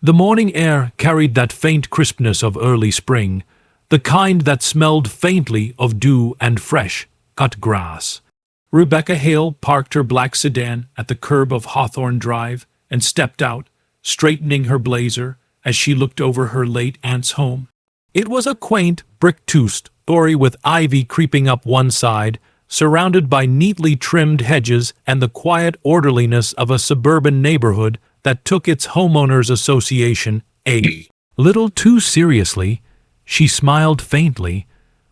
The morning air carried that faint crispness of early spring, the kind that smelled faintly of dew and fresh, cut grass. Rebecca Hale parked her black sedan at the curb of Hawthorne Drive and stepped out, straightening her blazer as she looked over her late aunt's home. It was a quaint, brick two-story with ivy creeping up one side, surrounded by neatly trimmed hedges and the quiet orderliness of a suburban neighborhood that took its homeowners association a little too seriously. She smiled faintly.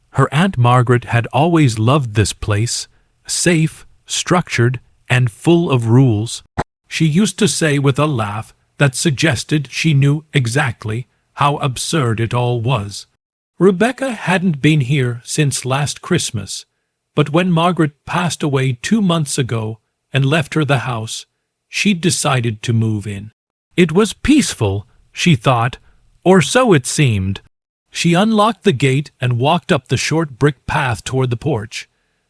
Her Aunt Margaret had always loved this place, safe, structured, and full of rules. She used to say with a laugh that suggested she knew exactly how absurd it all was. Rebecca hadn't been here since last Christmas, but when Margaret passed away 2 months ago and left her the house, she'd decided to move in. It was peaceful, she thought, or so it seemed. She unlocked the gate and walked up the short brick path toward the porch,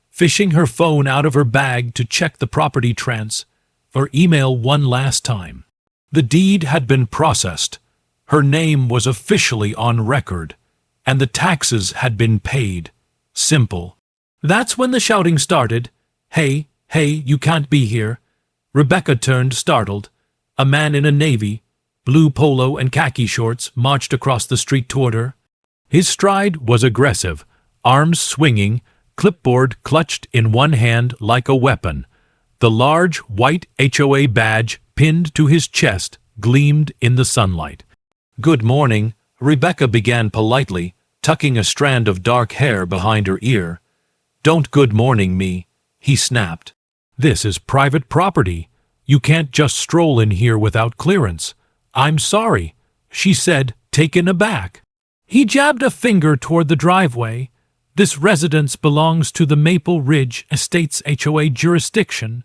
fishing her phone out of her bag to check the property transfer email one last time. The deed had been processed, her name was officially on record, and the taxes had been paid. Simple. That's when the shouting started. Hey, you can't be here. Rebecca turned, startled. A man in a navy, blue polo and khaki shorts marched across the street toward her. His stride was aggressive, arms swinging, clipboard clutched in one hand like a weapon. The large, white HOA badge pinned to his chest gleamed in the sunlight. "Good morning," Rebecca began politely, tucking a strand of dark hair behind her ear. "Don't good morning me," he snapped. "This is private property. You can't just stroll in here without clearance." "I'm sorry," she said, taken aback. He jabbed a finger toward the driveway. "This residence belongs to the Maple Ridge Estates HOA jurisdiction.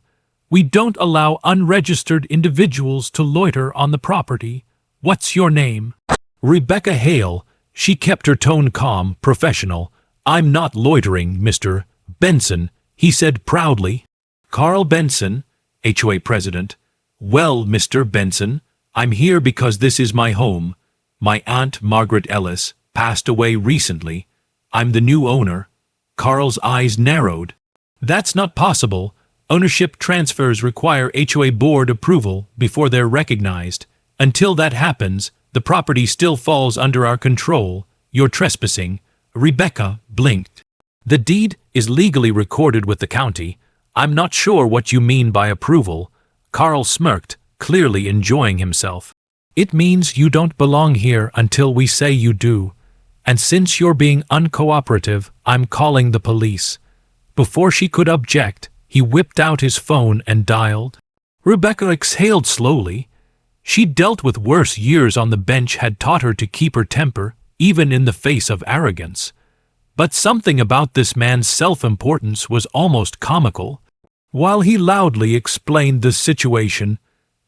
We don't allow unregistered individuals to loiter on the property. What's your name?" "Rebecca Hale." She kept her tone calm, professional. "I'm not loitering, Mr. Benson," he said proudly. "Carl Benson, HOA president." "Well, Mr. Benson, I'm here because this is my home. My Aunt Margaret Ellis passed away recently. I'm the new owner." Carl's eyes narrowed. "That's not possible. Ownership transfers require HOA board approval before they're recognized. Until that happens, the property still falls under our control. You're trespassing." Rebecca blinked. "The deed is legally recorded with the county. I'm not sure what you mean by approval." Carl smirked, clearly enjoying himself. "It means you don't belong here until we say you do. And since you're being uncooperative, I'm calling the police." Before she could object, he whipped out his phone and dialed. Rebecca exhaled slowly. She'd dealt with worse. Years on the bench had taught her to keep her temper, even in the face of arrogance. But something about this man's self-importance was almost comical. While he loudly explained the situation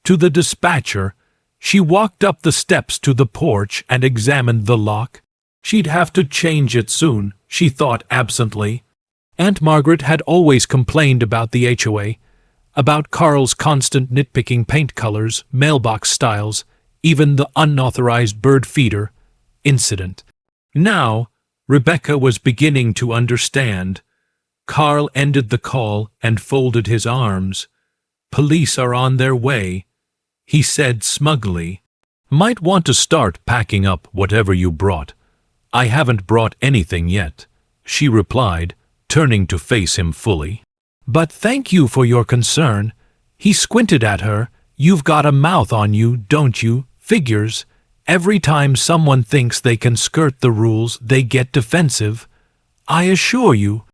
to the dispatcher, she walked up the steps to the porch and examined the lock. She'd have to change it soon, she thought absently. Aunt Margaret had always complained about the HOA, about Carl's constant nitpicking paint colors, mailbox styles, even the unauthorized bird feeder incident. Now, Rebecca was beginning to understand. Carl ended the call and folded his arms. "Police are on their way," he said smugly. "Might want to start packing up whatever you brought." "I haven't brought anything yet," she replied, turning to face him fully. "But thank you for your concern." He squinted at her. "You've got a mouth on you, don't you? Figures. Every time someone thinks they can skirt the rules, they get defensive." "I assure you,"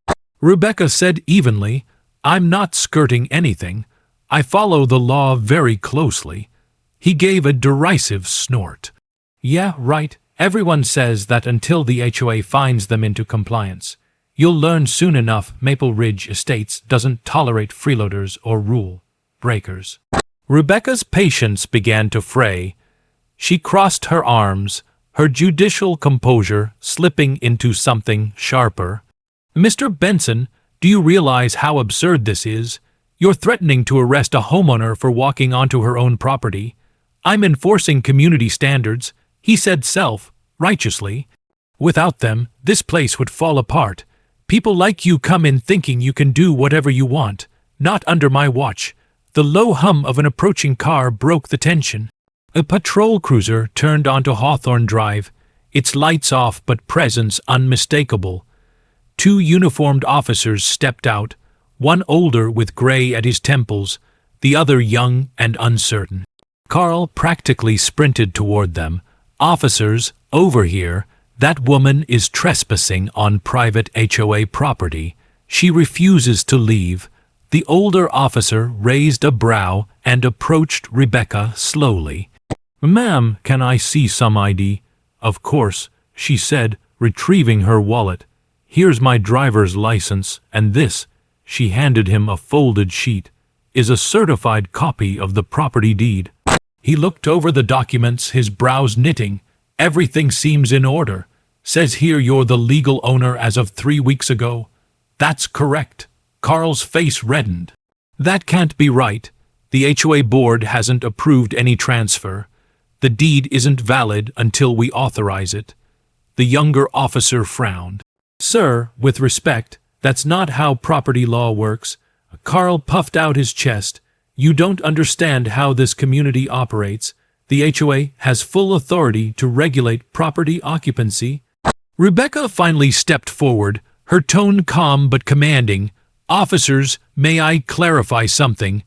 Rebecca said evenly, "I'm not skirting anything. I follow the law very closely." He gave a derisive snort. "Yeah, right. Everyone says that until the HOA finds them into compliance. You'll learn soon enough Maple Ridge Estates doesn't tolerate freeloaders or rule breakers." Rebecca's patience began to fray. She crossed her arms, her judicial composure slipping into something sharper. "Mr. Benson, do you realize how absurd this is? You're threatening to arrest a homeowner for walking onto her own property. I'm enforcing community standards, he said self-righteously. Without them, this place would fall apart. People like you come in thinking you can do whatever you want. Not under my watch. The low hum of an approaching car broke the tension. A patrol cruiser turned onto Hawthorne Drive, its lights off but presence unmistakable. 2 uniformed officers stepped out, one older with gray at his temples, the other young and uncertain. Carl practically sprinted toward them. Officers, over here. That woman is trespassing on private HOA property. She refuses to leave. The older officer raised a brow and approached Rebecca slowly. "Ma'am, can I see some ID?" "Of course," she said, retrieving her wallet. "Here's my driver's license, and this," she handed him a folded sheet, "is a certified copy of the property deed." He looked over the documents, his brows knitting. "Everything seems in order. Says here you're the legal owner as of 3 weeks ago." "That's correct." Carl's face reddened. "That can't be right. The HOA board hasn't approved any transfer. The deed isn't valid until we authorize it." The younger officer frowned. "Sir, with respect, that's not how property law works." Carl puffed out his chest. "You don't understand how this community operates. The HOA has full authority to regulate property occupancy." Rebecca finally stepped forward, her tone calm but commanding. "Officers, may I clarify something?"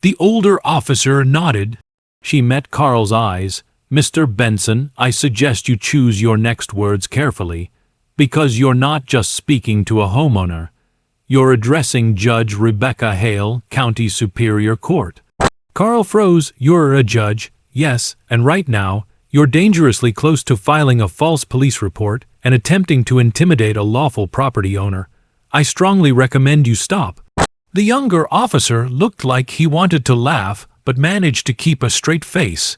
The older officer nodded. She met Carl's eyes. "Mr. Benson, I suggest you choose your next words carefully, because you're not just speaking to a homeowner. You're addressing Judge Rebecca Hale, County Superior Court." Carl froze. "You're a judge?" "Yes, and right now, you're dangerously close to filing a false police report and attempting to intimidate a lawful property owner. I strongly recommend you stop." The younger officer looked like he wanted to laugh, but managed to keep a straight face.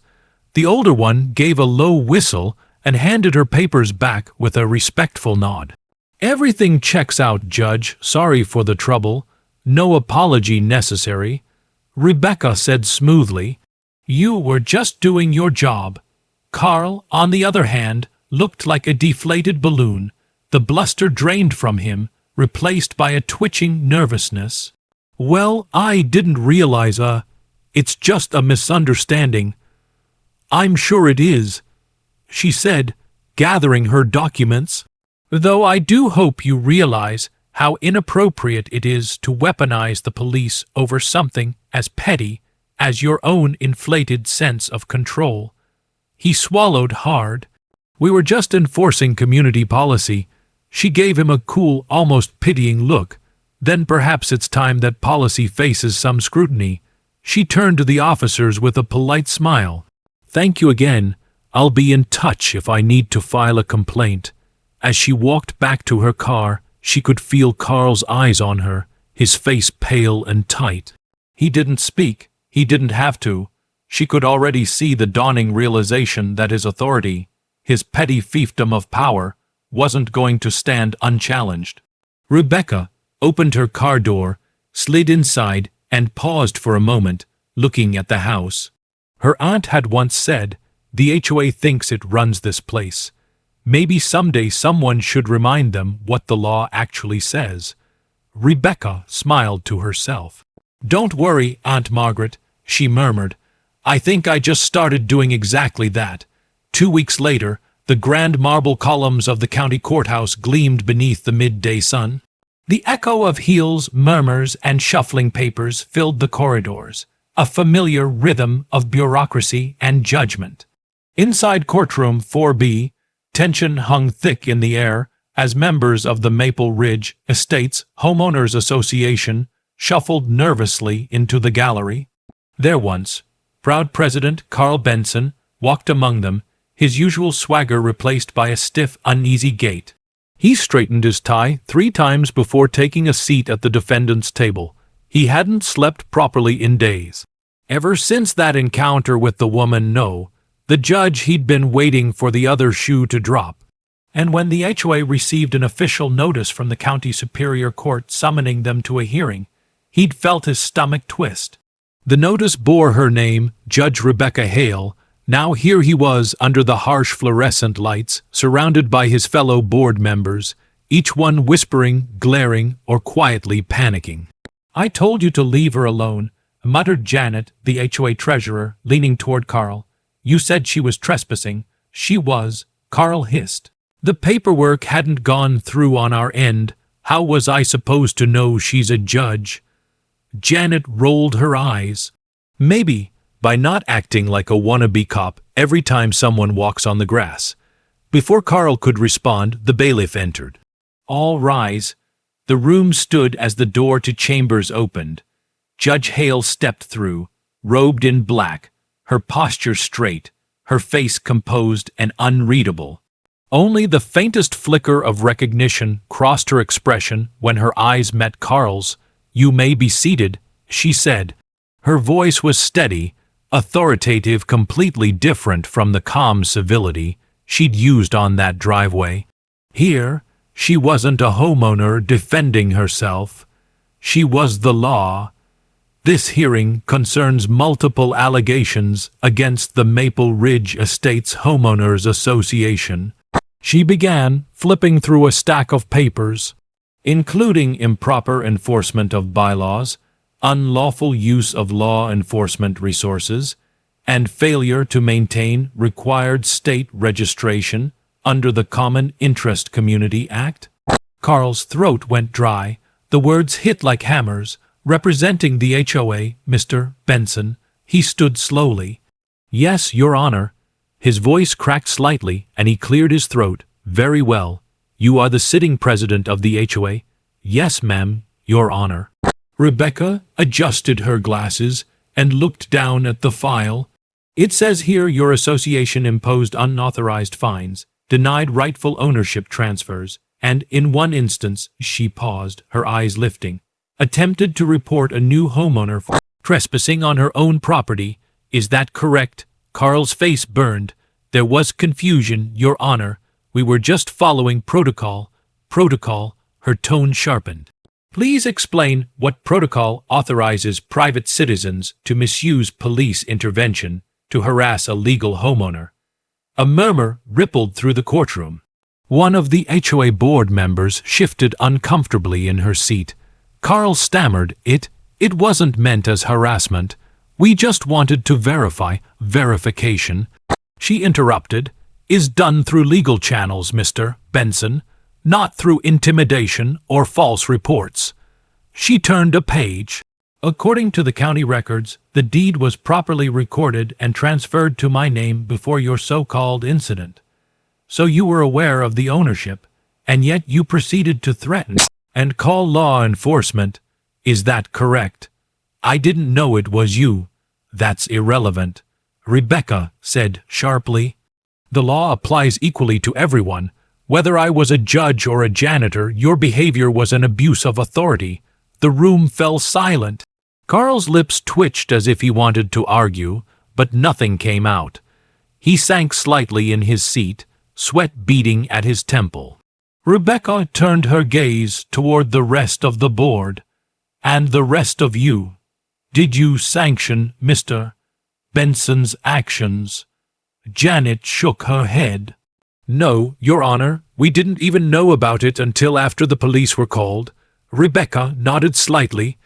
The older one gave a low whistle and handed her papers back with a respectful nod. "Everything checks out, Judge. Sorry for the trouble. No apology necessary," Rebecca said smoothly. "You were just doing your job." Carl, on the other hand, looked like a deflated balloon. The bluster drained from him, replaced by a twitching nervousness. "Well, I didn't realize it's just a misunderstanding." "I'm sure it is," she said, gathering her documents. "Though I do hope you realize how inappropriate it is to weaponize the police over something as petty as your own inflated sense of control." He swallowed hard. "We were just enforcing community policy." She gave him a cool, almost pitying look. "Then perhaps it's time that policy faces some scrutiny." She turned to the officers with a polite smile. "Thank you again. I'll be in touch if I need to file a complaint." As she walked back to her car, she could feel Carl's eyes on her, his face pale and tight. He didn't speak. He didn't have to. She could already see the dawning realization that his authority, his petty fiefdom of power, wasn't going to stand unchallenged. Rebecca opened her car door, slid inside, and paused for a moment, looking at the house. Her aunt had once said, "The HOA thinks it runs this place. Maybe someday someone should remind them what the law actually says." Rebecca smiled to herself. "Don't worry, Aunt Margaret," she murmured. "I think I just started doing exactly that." 2 weeks later, the grand marble columns of the county courthouse gleamed beneath the midday sun. The echo of heels, murmurs, and shuffling papers filled the corridors, a familiar rhythm of bureaucracy and judgment. Inside Courtroom 4B, tension hung thick in the air as members of the Maple Ridge Estates Homeowners Association shuffled nervously into the gallery. Their once proud president, Carl Benson, walked among them, his usual swagger replaced by a stiff, uneasy gait. He straightened his tie 3 times before taking a seat at the defendant's table. He hadn't slept properly in days. Ever since that encounter with the woman, the judge, he'd been waiting for the other shoe to drop. And when the HOA received an official notice from the County Superior Court summoning them to a hearing, he'd felt his stomach twist. The notice bore her name, Judge Rebecca Hale, Now here he was under the harsh fluorescent lights, surrounded by his fellow board members, each one whispering, glaring, or quietly panicking. "I told you to leave her alone," muttered Janet, the HOA treasurer, leaning toward Carl. "You said she was trespassing." "She was," Carl hissed. "The paperwork hadn't gone through on our end. How was I supposed to know she's a judge?" Janet rolled her eyes. "Maybe by not acting like a wannabe cop every time someone walks on the grass." Before Carl could respond, the bailiff entered. "All rise." The room stood as the door to chambers opened. Judge Hale stepped through, robed in black, her posture straight, her face composed and unreadable. Only the faintest flicker of recognition crossed her expression when her eyes met Carl's. "You may be seated," she said. Her voice was steady, authoritative, completely different from the calm civility she'd used on that driveway. Here, she wasn't a homeowner defending herself. She was the law. "This hearing concerns multiple allegations against the Maple Ridge Estates Homeowners Association," she began, flipping through a stack of papers, "including improper enforcement of bylaws, unlawful use of law enforcement resources, and failure to maintain required state registration under the Common Interest Community Act." Carl's throat went dry. The words hit like hammers. Representing the HOA, Mr. Benson, he stood slowly. "Yes, Your Honor." His voice cracked slightly, and he cleared his throat. "Very well. You are the sitting president of the HOA?" "Yes, ma'am, Your Honor." Rebecca adjusted her glasses and looked down at the file. "It says here your association imposed unauthorized fines, denied rightful ownership transfers, and in one instance," she paused, her eyes lifting, "attempted to report a new homeowner for trespassing on her own property. Is that correct?" Carl's face burned. "There was confusion, Your Honor. We were just following protocol." "Protocol?" Her tone sharpened. "Please explain what protocol authorizes private citizens to misuse police intervention to harass a legal homeowner." A murmur rippled through the courtroom. One of the HOA board members shifted uncomfortably in her seat. Carl stammered, It wasn't meant as harassment. We just wanted to verify." "Verification," she interrupted, "is done through legal channels, Mr. Benson, not through intimidation or false reports." She turned a page. "According to the county records, the deed was properly recorded and transferred to my name before your so-called incident. So you were aware of the ownership, and yet you proceeded to threaten and call law enforcement. Is that correct?" "I didn't know it was you." "That's irrelevant," Rebecca said sharply. "The law applies equally to everyone. Whether I was a judge or a janitor, your behavior was an abuse of authority." The room fell silent. Carl's lips twitched as if he wanted to argue, but nothing came out. He sank slightly in his seat, sweat beading at his temple. Rebecca turned her gaze toward the rest of the board. "And the rest of you. Did you sanction Mr. Benson's actions?" Janet shook her head. "No, Your Honor, we didn't even know about it until after the police were called." Rebecca nodded slightly.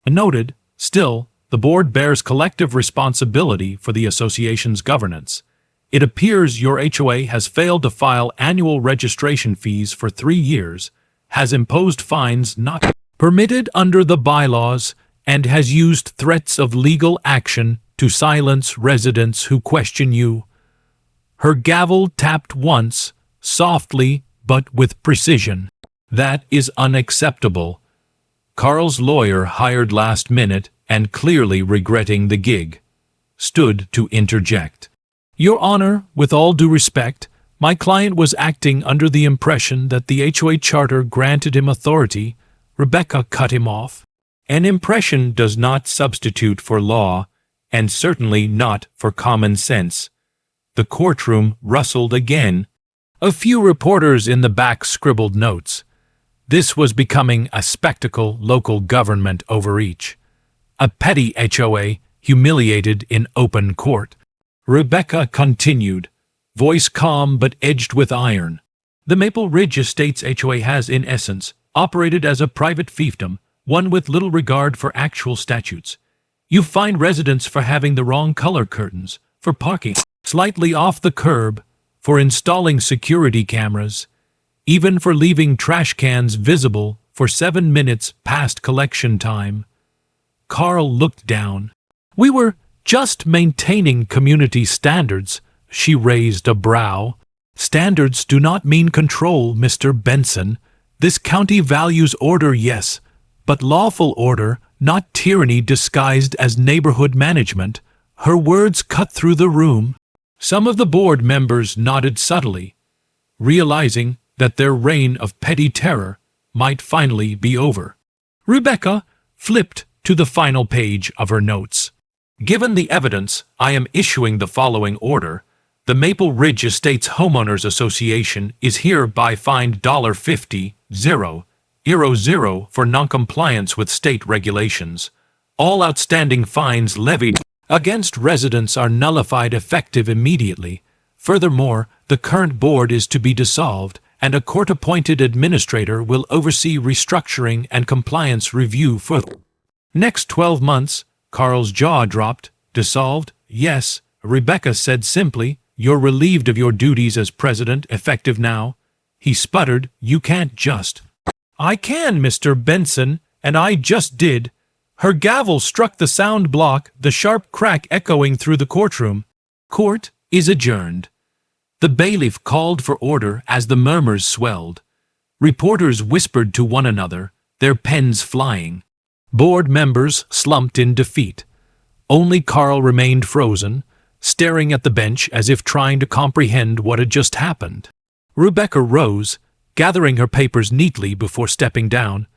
Noted, still, the board bears collective responsibility for the association's governance. It appears your HOA has failed to file annual registration fees for 3 years, has imposed fines not permitted under the bylaws, and has used threats of legal action to silence residents who question you. Her gavel tapped once, softly but with precision. "That is unacceptable." Carl's lawyer, hired last minute and clearly regretting the gig, stood to interject. "Your Honor, with all due respect, my client was acting under the impression that the HOA charter granted him authority." Rebecca cut him off. "An impression does not substitute for law, and certainly not for common sense." The courtroom rustled again. A few reporters in the back scribbled notes. This was becoming a spectacle local government overreach. A petty HOA humiliated in open court. Rebecca continued, voice calm but edged with iron. The Maple Ridge Estates HOA has, in essence, operated as a private fiefdom, one with little regard for actual statutes. You fine residents for having the wrong color curtains, for parking slightly off the curb, for installing security cameras, even for leaving trash cans visible for 7 minutes past collection time. Carl looked down. We were just maintaining community standards. She raised a brow. Standards do not mean control, Mr. Benson. This county values order, yes, but lawful order, not tyranny disguised as neighborhood management. Her words cut through the room. Some of the board members nodded subtly, realizing that their reign of petty terror might finally be over. Rebecca flipped to the final page of her notes. Given the evidence, I am issuing the following order. The Maple Ridge Estates Homeowners Association is hereby fined $50,000 for noncompliance with state regulations. All outstanding fines levied against residents are nullified effective immediately. Furthermore, the current board is to be dissolved, and a court-appointed administrator will oversee restructuring and compliance review for the next 12 months. Carl's jaw dropped. Dissolved? Yes, Rebecca said simply. You're relieved of your duties as president, effective now. He sputtered. You can't just. I can, Mr. Benson, and I just did. Her gavel struck the sound block, the sharp crack echoing through the courtroom. Court is adjourned. The bailiff called for order as the murmurs swelled. Reporters whispered to one another, their pens flying. Board members slumped in defeat. Only Carl remained frozen, staring at the bench as if trying to comprehend what had just happened. Rebecca rose, gathering her papers neatly before stepping down.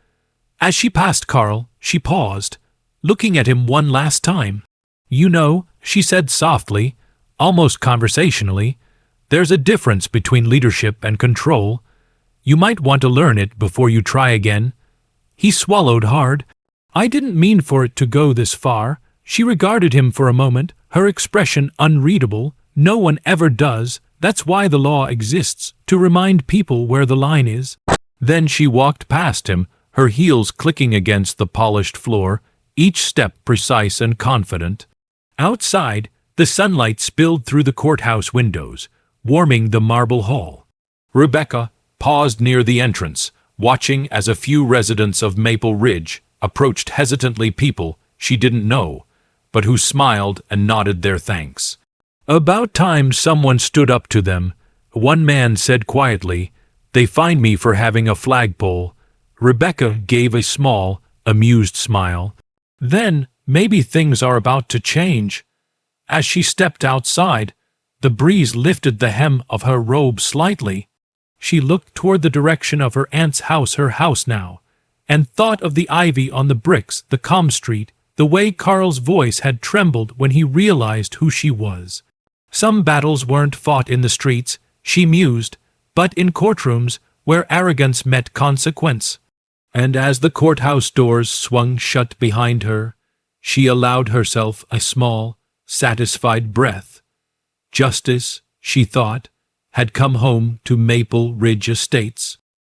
As she passed Carl, she paused, looking at him one last time. You know, she said softly, almost conversationally, there's a difference between leadership and control. You might want to learn it before you try again. He swallowed hard. I didn't mean for it to go this far. She regarded him for a moment, her expression unreadable. No one ever does. That's why the law exists, to remind people where the line is. Then she walked past him, her heels clicking against the polished floor, each step precise and confident. Outside, the sunlight spilled through the courthouse windows, warming the marble hall. Rebecca paused near the entrance, watching as a few residents of Maple Ridge approached hesitantly, people she didn't know, but who smiled and nodded their thanks. About time someone stood up to them. One man said quietly, "They fined me for having a flagpole." Rebecca gave a small, amused smile. Then, maybe things are about to change. As she stepped outside, the breeze lifted the hem of her robe slightly. She looked toward the direction of her aunt's house, her house now, and thought of the ivy on the bricks, the calm street, the way Carl's voice had trembled when he realized who she was. Some battles weren't fought in the streets, she mused, but in courtrooms where arrogance met consequence. And as the courthouse doors swung shut behind her, she allowed herself a small, satisfied breath. Justice, she thought, had come home to Maple Ridge Estates.